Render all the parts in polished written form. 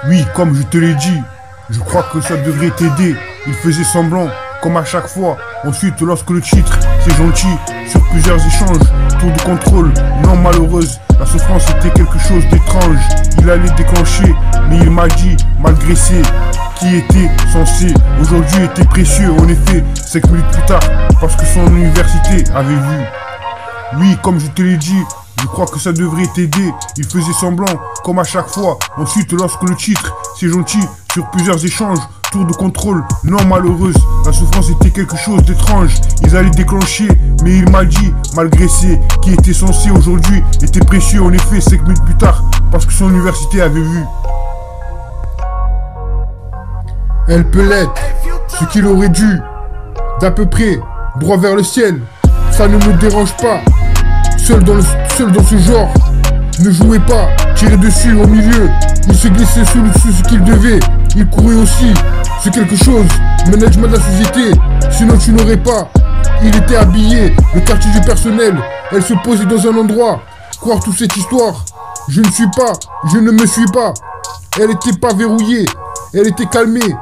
Oui, comme je te l'ai dit, je crois que ça devrait t'aider. Il faisait semblant, comme à chaque fois. Ensuite, lorsque le titre, c'est gentil, sur plusieurs échanges, tour de contrôle, non malheureuse, la souffrance était quelque chose d'étrange. Il allait déclencher, mais il m'a dit, malgré ses qui était censé, aujourd'hui était précieux. En effet, 5 minutes plus tard, parce que son université avait vu. Oui, comme je te l'ai dit, je crois que ça devrait t'aider. Il faisait semblant, comme à chaque fois. Ensuite, lorsque le titre, c'est gentil, sur plusieurs échanges, tour de contrôle, non malheureuse, la souffrance était quelque chose d'étrange. Ils allaient déclencher, mais il m'a dit, malgré ses qui était censé aujourd'hui, était précieux. En effet, 5 minutes plus tard, parce que son université avait vu. Elle peut l'être, ce qu'il aurait dû, d'à peu près, droit vers le ciel. Ça ne me dérange pas. Seul dans ce genre, ne jouez pas, tirez dessus au milieu. Il se glissait sous ce qu'il devait. Il courait aussi, c'est quelque chose. Management de la société, sinon tu n'aurais pas. Il était habillé, le quartier du personnel. Elle se posait dans un endroit. Croire toute cette histoire, je ne me suis pas. Elle était pas verrouillée, elle était calmée.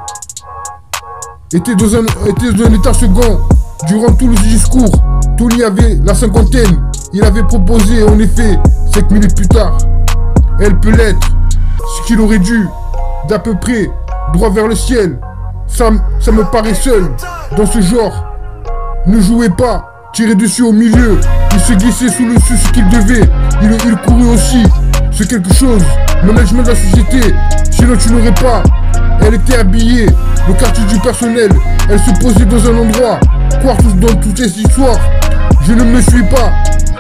Était dans un état second. Durant tout le discours, Tony avait la cinquantaine. Il avait proposé, en effet, 5 minutes plus tard. Elle peut l'être, ce qu'il aurait dû, d'à peu près, droit vers le ciel. Ça me paraît seul, dans ce genre. Ne jouez pas, tirez dessus au milieu. Il se glissait sous ce qu'il devait. Il courait aussi, c'est quelque chose. Management de la société, sinon tu n'aurais pas. Elle était habillée, le quartier du personnel. Elle se posait dans un endroit. Croire dans toutes ces histoires, je ne me suis pas.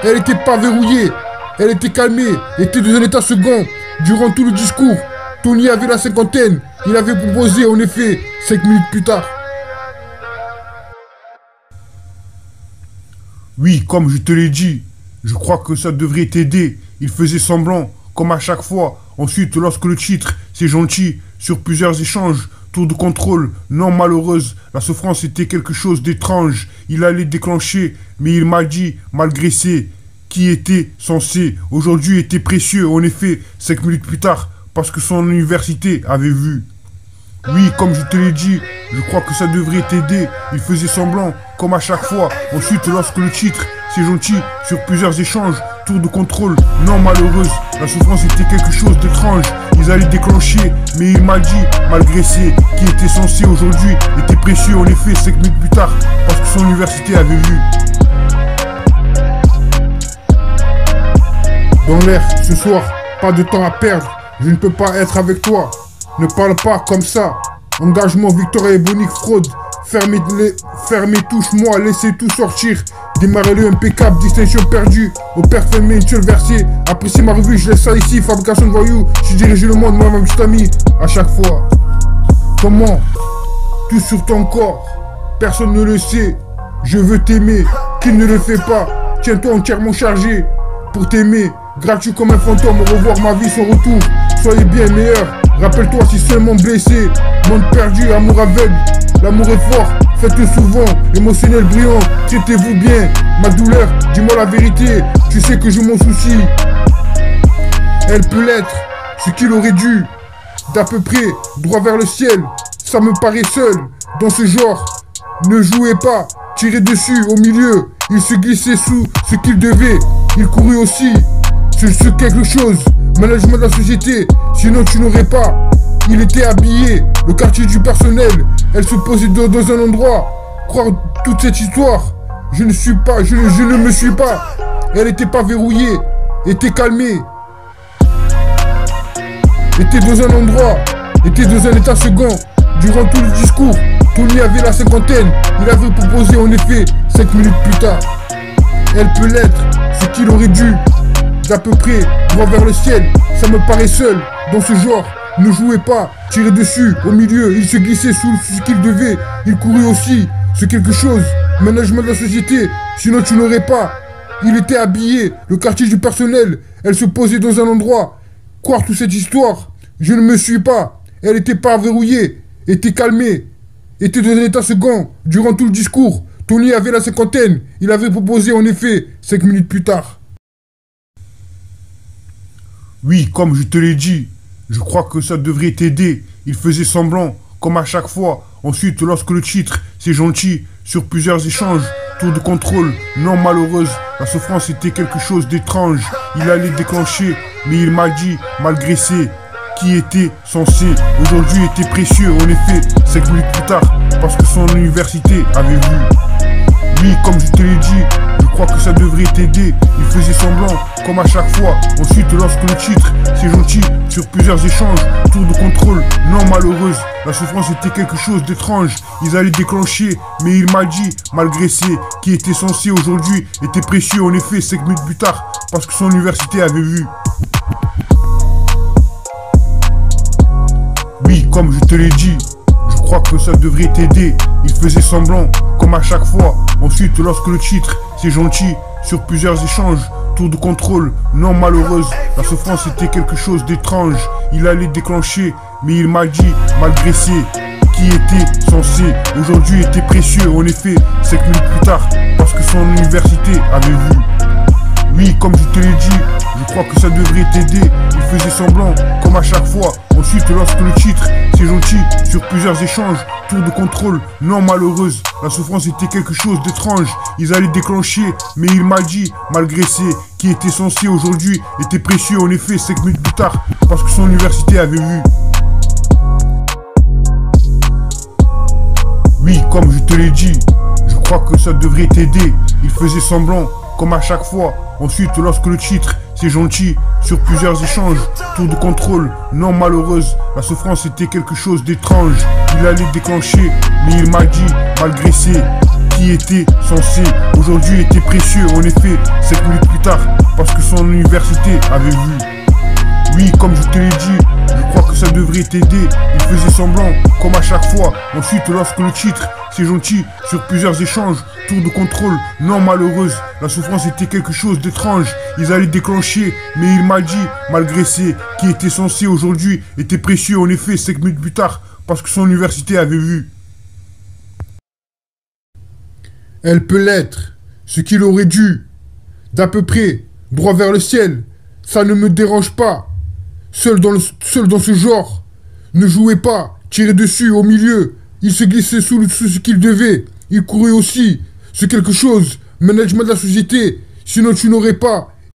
Elle était pas verrouillée, elle était calmée, était dans un état second. Durant tout le discours, Tony avait la cinquantaine. Il avait proposé, en effet, 5 minutes plus tard. Oui, comme je te l'ai dit, je crois que ça devrait t'aider. Il faisait semblant, comme à chaque fois. Ensuite, lorsque le titre, c'est gentil, sur plusieurs échanges, tour de contrôle, non malheureuse, la souffrance était quelque chose d'étrange. Il allait déclencher, mais il m'a dit, malgré ses qui était censé, aujourd'hui était précieux. En effet, 5 minutes plus tard, parce que son université avait vu. Oui, comme je te l'ai dit, je crois que ça devrait t'aider. Il faisait semblant, comme à chaque fois. Ensuite, lorsque le titre, c'est gentil, sur plusieurs échanges, tour de contrôle, non malheureuse, la souffrance était quelque chose d'étrange. Ils allaient déclencher, mais il m'a dit, malgré ses qui était censé aujourd'hui, était précieux. En effet, 5 minutes plus tard, parce que son université avait vu. Dans l'air, ce soir, pas de temps à perdre. Je ne peux pas être avec toi. Ne parle pas comme ça. Engagement, victoire et bonique, fraude. Fermez, touche-moi, laissez tout sortir. Démarrez-le impeccable, distinction perdue. Au père fermé, une seule versée. Appréciez ma revue, je laisse ça ici. Fabrication de voyous, je dirige le monde, moi-même, je t'ami. À chaque fois. Comment? Tout sur ton corps. Personne ne le sait. Je veux t'aimer. Qui ne le fait pas? Tiens-toi entièrement chargé. Pour t'aimer. Gratuit comme un fantôme, au revoir ma vie, son retour. Soyez bien meilleur. Rappelle-toi si seulement blessé. Monde perdu, amour aveugle. L'amour est fort, faites-le souvent. Émotionnel, brillant, traitez-vous bien. Ma douleur, dis-moi la vérité. Tu sais que je m'en soucie. Elle peut l'être, ce qu'il aurait dû. D'à peu près, droit vers le ciel. Ça me paraît seul, dans ce genre. Ne jouez pas, tirez dessus, au milieu. Il se glissait sous ce qu'il devait. Il courait aussi. C'est quelque chose. Management de la société, sinon tu n'aurais pas. Il était habillé, le quartier du personnel. Elle se posait dans un endroit. Croire toute cette histoire, je ne me suis pas. Elle était pas verrouillée, était calmée. Était dans un endroit, était dans un état second. Durant tout le discours, Tony avait la cinquantaine. Il avait proposé en effet 5 minutes plus tard. Elle peut l'être, ce qu'il aurait dû. D'à peu près, droit vers le ciel, ça me paraît seul, dans ce genre. Ne jouez pas, tirez dessus, au milieu, il se glissait sous ce qu'il devait. Il courait aussi, c'est quelque chose. Management de la société, sinon tu n'aurais pas. Il était habillé, le quartier du personnel. Elle se posait dans un endroit. Croire toute cette histoire, je ne me suis pas. Elle était pas verrouillée, était calmée, était dans un état second. Durant tout le discours, Tony avait la cinquantaine. Il avait proposé en effet 5 minutes plus tard. Oui, comme je te l'ai dit, Je crois que ça devrait t'aider. Il faisait semblant, comme à chaque fois. Ensuite, lorsque le titre, c'est gentil, sur plusieurs échanges, tour de contrôle, non malheureuse, la souffrance était quelque chose d'étrange. Il allait déclencher, mais il m'a dit, malgré ses, qui était censé, aujourd'hui était précieux. En effet, 5 minutes plus tard, parce que son université avait vu. Oui, comme je te l'ai dit, je crois que ça devrait t'aider. Il faisait semblant, comme à chaque fois. Ensuite, lorsque le titre, c'est gentil, sur plusieurs échanges, tour de contrôle, non malheureuse, la souffrance était quelque chose d'étrange. Ils allaient déclencher, mais il m'a dit, malgré ses, qui était censé aujourd'hui, était précieux. En effet, 5 minutes plus tard, parce que son université avait vu. Oui, comme je te l'ai dit, je crois que ça devrait t'aider. Il faisait semblant, comme à chaque fois. Ensuite, lorsque le titre, c'est gentil, sur plusieurs échanges, tour de contrôle, non malheureuse, la souffrance était quelque chose d'étrange. Il allait déclencher, mais il m'a dit, malgré ses, qui était censé, aujourd'hui était précieux. En effet, 5 minutes plus tard, parce que son université avait vu. Oui, comme je te l'ai dit, je crois que ça devrait t'aider. Il faisait semblant, comme à chaque fois. Ensuite, lorsque le titre, c'est gentil, sur plusieurs échanges, tour de contrôle, non malheureuse, la souffrance était quelque chose d'étrange. Ils allaient déclencher, mais il m'a dit, malgré ses, qui était censé aujourd'hui, était précieux. En effet, 5 minutes plus tard, parce que son université avait vu. Oui, comme je te l'ai dit, je crois que ça devrait t'aider. Il faisait semblant, comme à chaque fois. Ensuite, lorsque le titre, c'est gentil, sur plusieurs échanges, tour de contrôle, non malheureuse, la souffrance était quelque chose d'étrange. Il allait déclencher, mais il m'a dit, malgré ses, qui était censé, aujourd'hui était précieux. En effet, 5 minutes plus tard, parce que son université avait vu. Oui, comme je te l'ai dit, je crois que ça devrait t'aider. Il faisait semblant, comme à chaque fois. Ensuite, lorsque le titre, c'est gentil, sur plusieurs échanges, tour de contrôle, non malheureuse, la souffrance était quelque chose d'étrange. Ils allaient déclencher, mais il m'a dit, malgré ses, qui était censé aujourd'hui, était précieux. En effet, 5 minutes plus tard, parce que son université avait vu. Elle peut l'être, ce qu'il aurait dû. D'à peu près, droit vers le ciel, ça ne me dérange pas. Seul dans ce genre, ne jouez pas, tirez dessus, au milieu. Il se glissait sous ce qu'il devait. Il courait aussi. C'est quelque chose, management de la société. Sinon tu n'aurais pas